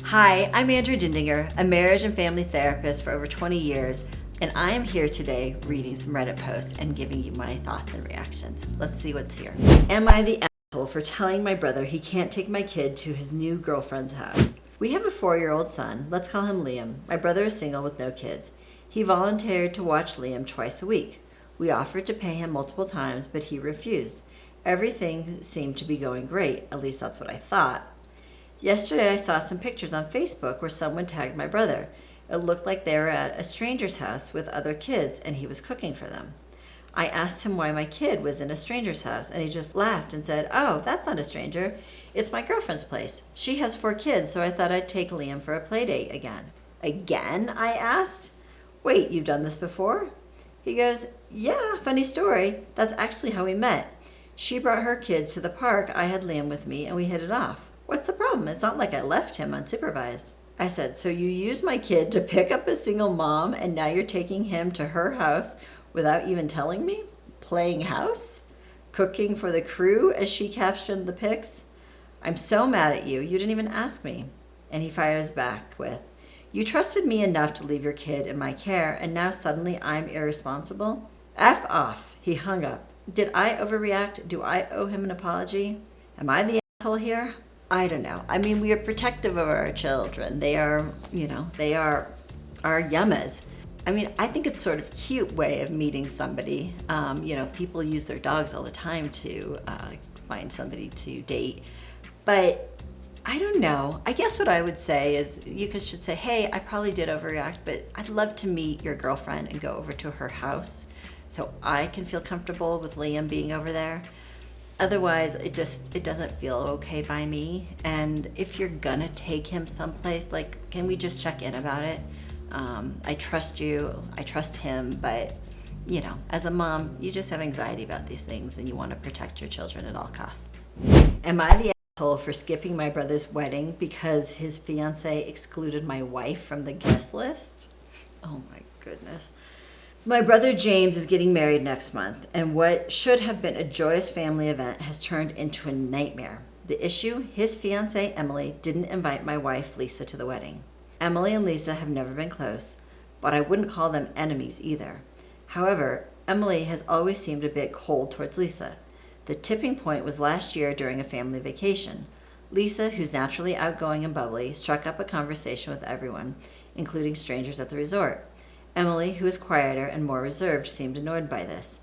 Hi, I'm Andrew Dindinger, a marriage and family therapist for over 20 years, and I am here today reading some Reddit posts and giving you my thoughts and reactions. Let's see what's here. Am I the asshole for telling my brother he can't take my kid to his new girlfriend's house? We have a 4-year-old son. Let's call him Liam. My brother is single with no kids. He volunteered to watch Liam twice a week. We offered to pay him multiple times, but he refused. Everything seemed to be going great, at least that's what I thought. Yesterday I saw some pictures on Facebook where someone tagged my brother. It looked like they were at a stranger's house with other kids and he was cooking for them. I asked him why my kid was in a stranger's house and he just laughed and said, "Oh, that's not a stranger. It's my girlfriend's place. She has 4 kids, so I thought I'd take Liam for a play date again." Again? I asked. "Wait, you've done this before?" He goes, "Yeah, funny story. That's actually how we met. She brought her kids to the park, I had Liam with me, and we hit it off. What's the problem? It's not like I left him unsupervised." I said, "So you used my kid to pick up a single mom and now you're taking him to her house without even telling me? Playing house? Cooking for the crew," as she captioned the pics. "I'm so mad at you. You didn't even ask me." And he fires back with, "You trusted me enough to leave your kid in my care and now suddenly I'm irresponsible? F off." He hung up. Did I overreact? Do I owe him an apology? Am I the asshole here? I don't know. I mean, we are protective of our children. They are, they are our yummas. I mean, I think it's sort of cute way of meeting somebody. People use their dogs all the time to find somebody to date. But I don't know. I guess what I would say is you should say, "Hey, I probably did overreact, but I'd love to meet your girlfriend and go over to her house so I can feel comfortable with Liam being over there. Otherwise, it doesn't feel okay by me. And if you're gonna take him someplace, can we just check in about it? I trust you, I trust him, but as a mom, you just have anxiety about these things and you want to protect your children at all costs." Am I the asshole for skipping my brother's wedding because his fiance excluded my wife from the guest list? Oh my goodness. My brother James is getting married next month, and what should have been a joyous family event has turned into a nightmare. The issue, his fiancée Emily didn't invite my wife Lisa to the wedding. Emily and Lisa have never been close, but I wouldn't call them enemies either. However, Emily has always seemed a bit cold towards Lisa. The tipping point was last year during a family vacation. Lisa, who's naturally outgoing and bubbly, struck up a conversation with everyone, including strangers at the resort. Emily, who is quieter and more reserved, seemed annoyed by this.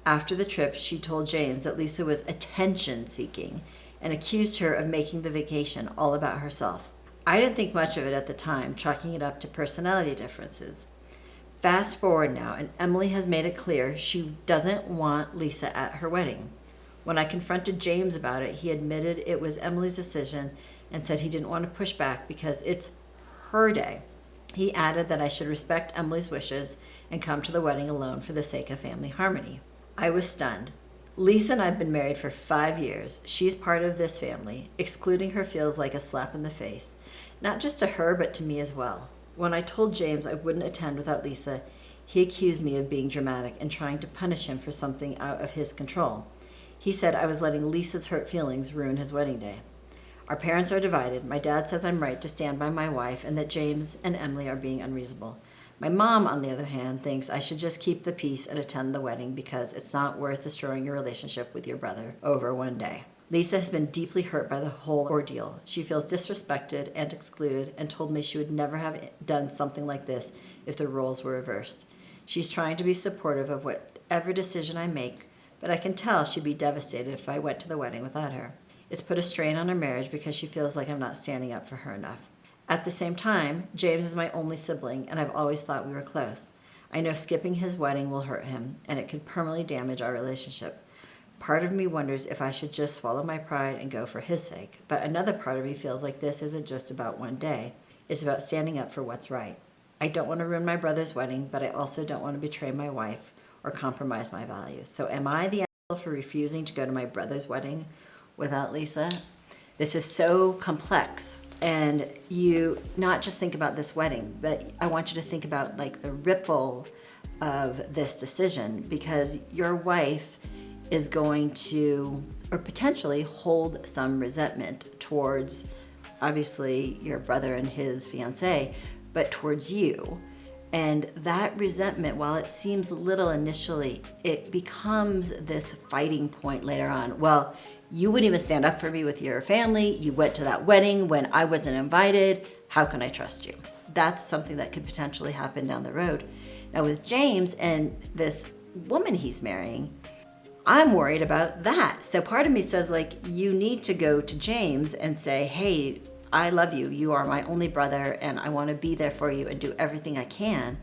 After the trip, she told James that Lisa was attention-seeking and accused her of making the vacation all about herself. I didn't think much of it at the time, chalking it up to personality differences. Fast forward now, and Emily has made it clear she doesn't want Lisa at her wedding. When I confronted James about it, he admitted it was Emily's decision and said he didn't want to push back because it's her day. He added that I should respect Emily's wishes and come to the wedding alone for the sake of family harmony. I was stunned. Lisa and I have been married for 5 years. She's part of this family. Excluding her feels like a slap in the face, not just to her, but to me as well. When I told James I wouldn't attend without Lisa, he accused me of being dramatic and trying to punish him for something out of his control. He said I was letting Lisa's hurt feelings ruin his wedding day. Our parents are divided. My dad says I'm right to stand by my wife and that James and Emily are being unreasonable. My mom, on the other hand, thinks I should just keep the peace and attend the wedding because it's not worth destroying your relationship with your brother over one day. Lisa has been deeply hurt by the whole ordeal. She feels disrespected and excluded and told me she would never have done something like this if the roles were reversed. She's trying to be supportive of whatever decision I make, but I can tell she'd be devastated if I went to the wedding without her. It's put a strain on our marriage because she feels like I'm not standing up for her enough. At the same time, James is my only sibling, and I've always thought we were close. I know skipping his wedding will hurt him, and it could permanently damage our relationship. Part of me wonders if I should just swallow my pride and go for his sake, but another part of me feels like this isn't just about one day. It's about standing up for what's right. I don't want to ruin my brother's wedding, but I also don't want to betray my wife or compromise my values. So am I the asshole for refusing to go to my brother's wedding without Lisa? This is so complex. And you not just think about this wedding, but I want you to think about the ripple of this decision, because your wife is going to, or potentially, hold some resentment towards obviously your brother and his fiance, but towards you. And that resentment, while it seems little initially, it becomes this fighting point later on. Well, you wouldn't even stand up for me with your family. You went to that wedding when I wasn't invited. How can I trust you? That's something that could potentially happen down the road. Now with James and this woman he's marrying, I'm worried about that. So part of me says, like, you need to go to James and say, hey, I love you. You are my only brother, and I want to be there for you and do everything I can.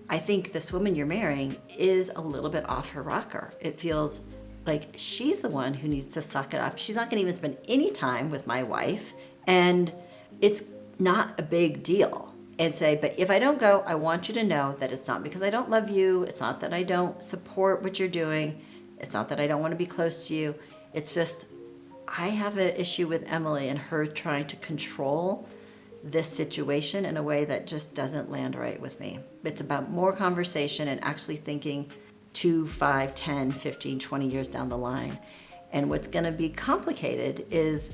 I think this woman you're marrying is a little bit off her rocker. It feels like she's the one who needs to suck it up. She's not going to even spend any time with my wife, and it's not a big deal. And say, but if I don't go, I want you to know that it's not because I don't love you. It's not that I don't support what you're doing. It's not that I don't want to be close to you. It's just, I have an issue with Emily and her trying to control this situation in a way that just doesn't land right with me. It's about more conversation and actually thinking 2, 5, 10, 15, 20 years down the line. And what's going to be complicated is,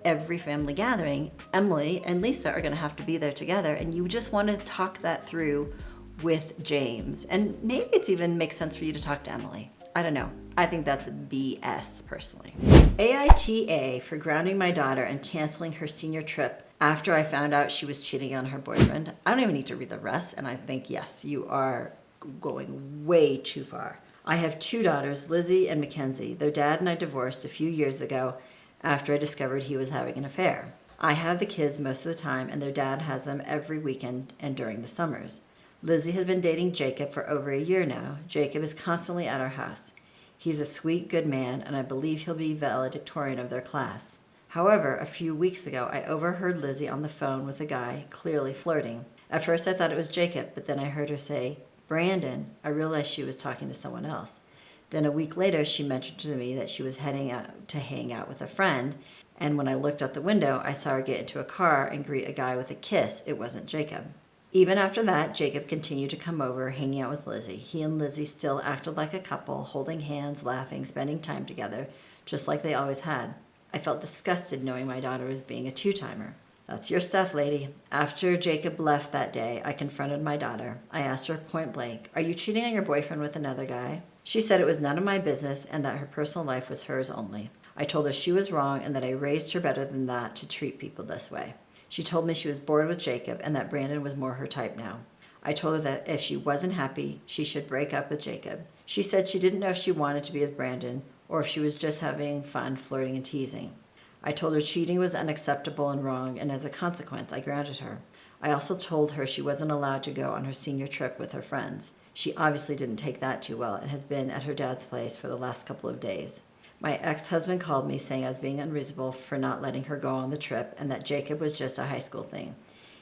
every family gathering, Emily and Lisa are going to have to be there together. And you just want to talk that through with James. And maybe it's even makes sense for you to talk to Emily. I don't know. I think that's BS personally. AITA for grounding my daughter and canceling her senior trip after I found out she was cheating on her boyfriend. I don't even need to read the rest. And I think, yes, you are going way too far. I have 2 daughters, Lizzie and Mackenzie. Their dad and I divorced a few years ago after I discovered he was having an affair. I have the kids most of the time, and their dad has them every weekend and during the summers. Lizzie has been dating Jacob for over a year now. Jacob is constantly at our house. He's a sweet, good man, and I believe he'll be valedictorian of their class. However, a few weeks ago, I overheard Lizzie on the phone with a guy, clearly flirting. At first, I thought it was Jacob, but then I heard her say, Brandon. I realized she was talking to someone else. Then a week later, she mentioned to me that she was heading out to hang out with a friend, and when I looked out the window, I saw her get into a car and greet a guy with a kiss. It wasn't Jacob. Even after that, Jacob continued to come over, hanging out with Lizzie. He and Lizzie still acted like a couple, holding hands, laughing, spending time together, just like they always had. I felt disgusted knowing my daughter was being a two-timer. That's your stuff, lady. After Jacob left that day, I confronted my daughter. I asked her point blank, are you cheating on your boyfriend with another guy? She said it was none of my business and that her personal life was hers only. I told her she was wrong and that I raised her better than that to treat people this way. She told me she was bored with Jacob and that Brandon was more her type now. I told her that if she wasn't happy, she should break up with Jacob. She said she didn't know if she wanted to be with Brandon or if she was just having fun flirting and teasing. I told her cheating was unacceptable and wrong, and as a consequence, I grounded her. I also told her she wasn't allowed to go on her senior trip with her friends. She obviously didn't take that too well and has been at her dad's place for the last couple of days. My ex-husband called me saying I was being unreasonable for not letting her go on the trip and that Jacob was just a high school thing.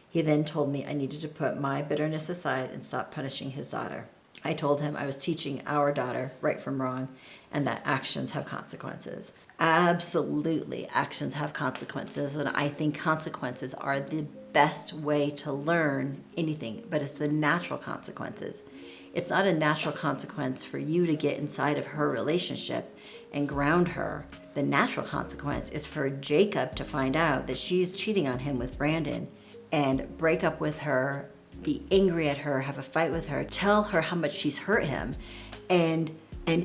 He then told me I needed to put my bitterness aside and stop punishing his daughter. I told him I was teaching our daughter right from wrong and that actions have consequences. Absolutely, actions have consequences, and I think consequences are the best way to learn anything, but it's the natural consequences. It's not a natural consequence for you to get inside of her relationship and ground her. The natural consequence is for Jacob to find out that she's cheating on him with Brandon and break up with her, be angry at her, have a fight with her, tell her how much she's hurt him, and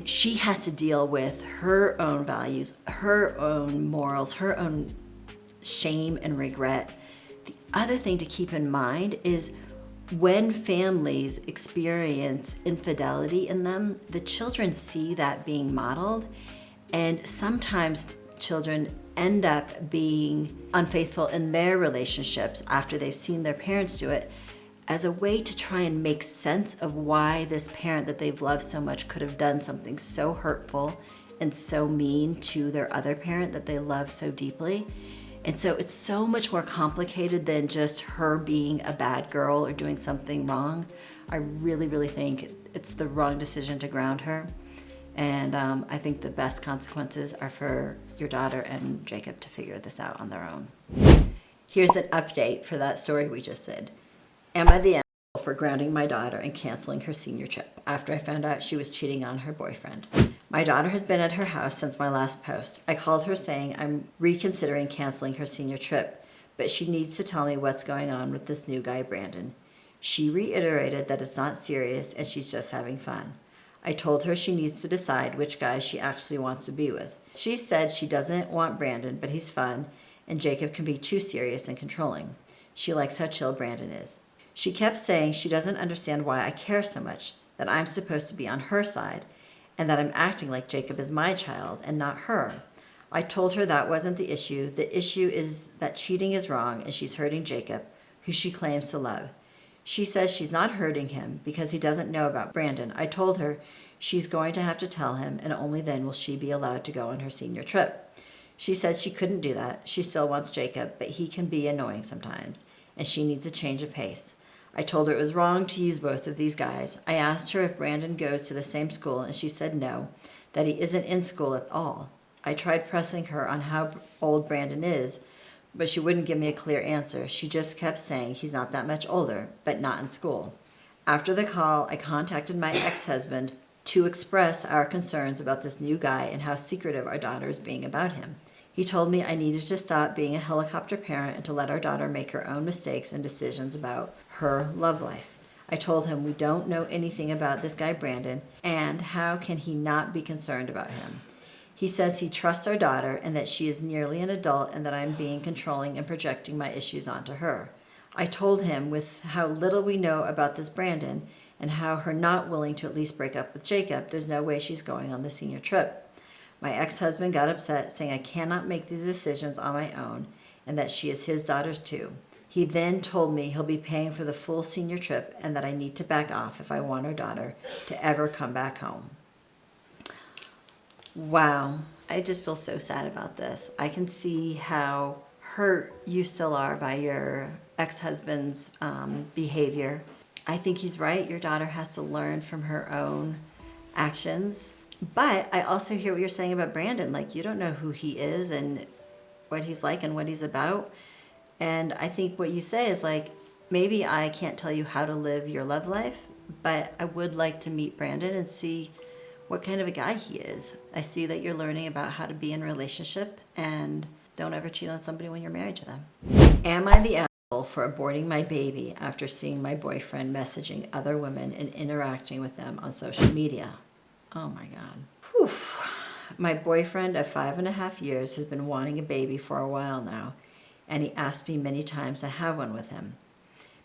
she has to deal with her own values, her own morals, her own shame and regret. The other thing to keep in mind is when families experience infidelity in them, the children see that being modeled, and sometimes children end up being unfaithful in their relationships after they've seen their parents do it, as a way to try and make sense of why this parent that they've loved so much could have done something so hurtful and so mean to their other parent that they love so deeply. And so it's so much more complicated than just her being a bad girl or doing something wrong. I really, really think it's the wrong decision to ground her. And I think the best consequences are for your daughter and Jacob to figure this out on their own. Here's an update for that story we just said. Am I the asshole for grounding my daughter and canceling her senior trip after I found out she was cheating on her boyfriend? My daughter has been at her house since my last post. I called her saying I'm reconsidering canceling her senior trip, but she needs to tell me what's going on with this new guy, Brandon. She reiterated that it's not serious and she's just having fun. I told her she needs to decide which guy she actually wants to be with. She said she doesn't want Brandon, but he's fun, and Jacob can be too serious and controlling. She likes how chill Brandon is. She kept saying she doesn't understand why I care so much, that I'm supposed to be on her side, and that I'm acting like Jacob is my child and not her. I told her that wasn't the issue. The issue is that cheating is wrong and she's hurting Jacob, who she claims to love. She says she's not hurting him because he doesn't know about Brandon. I told her she's going to have to tell him, and only then will she be allowed to go on her senior trip. She said she couldn't do that. She still wants Jacob, but he can be annoying sometimes, and she needs a change of pace. I told her it was wrong to use both of these guys. I asked her if Brandon goes to the same school, and she said no, that he isn't in school at all. I tried pressing her on how old Brandon is, but she wouldn't give me a clear answer. She just kept saying he's not that much older, but not in school. After the call, I contacted my ex-husband to express our concerns about this new guy and how secretive our daughter is being about him. He told me I needed to stop being a helicopter parent and to let our daughter make her own mistakes and decisions about her love life. I told him we don't know anything about this guy Brandon, and how can he not be concerned about him? He says he trusts our daughter and that she is nearly an adult and that I'm being controlling and projecting my issues onto her. I told him with how little we know about this Brandon and how her not willing to at least break up with Jacob, there's no way she's going on the senior trip. My ex-husband got upset, saying I cannot make these decisions on my own and that she is his daughter too. He then told me he'll be paying for the full senior trip and that I need to back off if I want our daughter to ever come back home. Wow, I just feel so sad about this. I can see how hurt you still are by your ex-husband's behavior. I think he's right. Your daughter has to learn from her own actions. But I also hear what you're saying about Brandon. Like, you don't know who he is and what he's like and what he's about. And I think what you say is like, maybe I can't tell you how to live your love life, but I would like to meet Brandon and see what kind of a guy he is. I see that you're learning about how to be in a relationship, and don't ever cheat on somebody when you're married to them. Am I the asshole for aborting my baby after seeing my boyfriend messaging other women and interacting with them on social media? Oh my God. Whew. My boyfriend of 5.5 years has been wanting a baby for a while now, and he asked me many times to have one with him.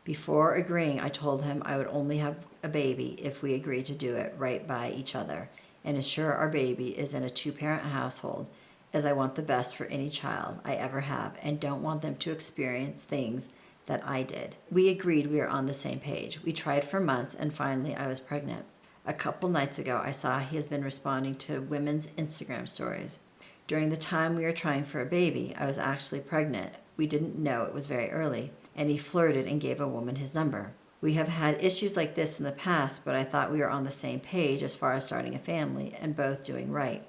Before agreeing, I told him I would only have a baby if we agreed to do it right by each other and ensure our baby is in a 2-parent household, as I want the best for any child I ever have and don't want them to experience things that I did. We agreed we were on the same page. We tried for months, and finally I was pregnant. A couple nights ago, I saw he has been responding to women's Instagram stories. During the time we were trying for a baby, I was actually pregnant. We didn't know, it was very early, and he flirted and gave a woman his number. We have had issues like this in the past, but I thought we were on the same page as far as starting a family and both doing right.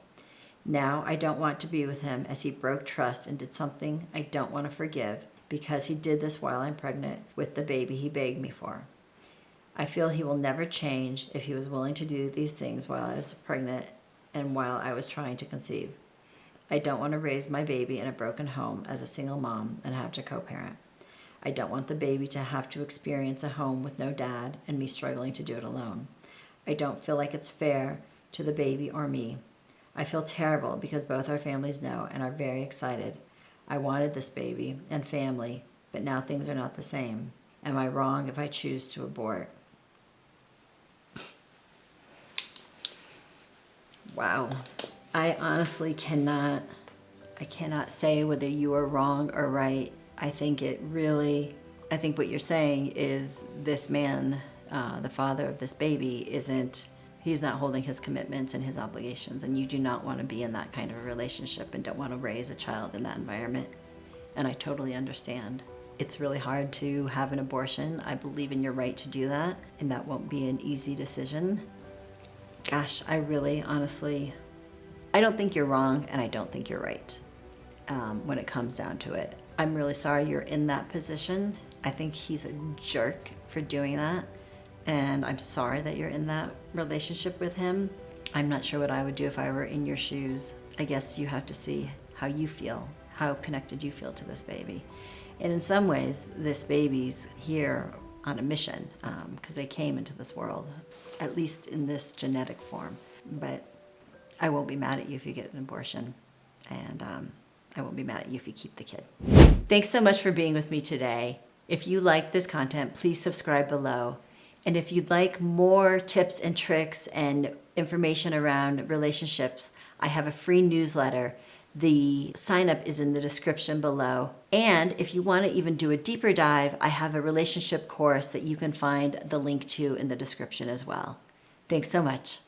Now I don't want to be with him, as he broke trust and did something I don't want to forgive, because he did this while I'm pregnant with the baby he begged me for. I feel he will never change if he was willing to do these things while I was pregnant and while I was trying to conceive. I don't want to raise my baby in a broken home as a single mom and have to co-parent. I don't want the baby to have to experience a home with no dad and me struggling to do it alone. I don't feel like it's fair to the baby or me. I feel terrible because both our families know and are very excited. I wanted this baby and family, but now things are not the same. Am I wrong if I choose to abort? Wow. I honestly cannot say whether you are wrong or right. I think what you're saying is this man, the father of this baby, he's not holding his commitments and his obligations, and you do not want to be in that kind of a relationship and don't want to raise a child in that environment. And I totally understand. It's really hard to have an abortion. I believe in your right to do that, and that won't be an easy decision. Gosh, I really, honestly, I don't think you're wrong, and I don't think you're right when it comes down to it. I'm really sorry you're in that position. I think he's a jerk for doing that, and I'm sorry that you're in that relationship with him. I'm not sure what I would do if I were in your shoes. I guess you have to see how you feel, how connected you feel to this baby. And in some ways, this baby's here on a mission because they came into this world, at least in this genetic form. But I won't be mad at you if you get an abortion, and I won't be mad at you if you keep the kid. Thanks so much for being with me today. If you like this content, please subscribe below. And if you'd like more tips and tricks and information around relationships, I have a free newsletter. The sign up is in the description below. And if you want to even do a deeper dive, I have a relationship course that you can find the link to in the description as well. Thanks so much.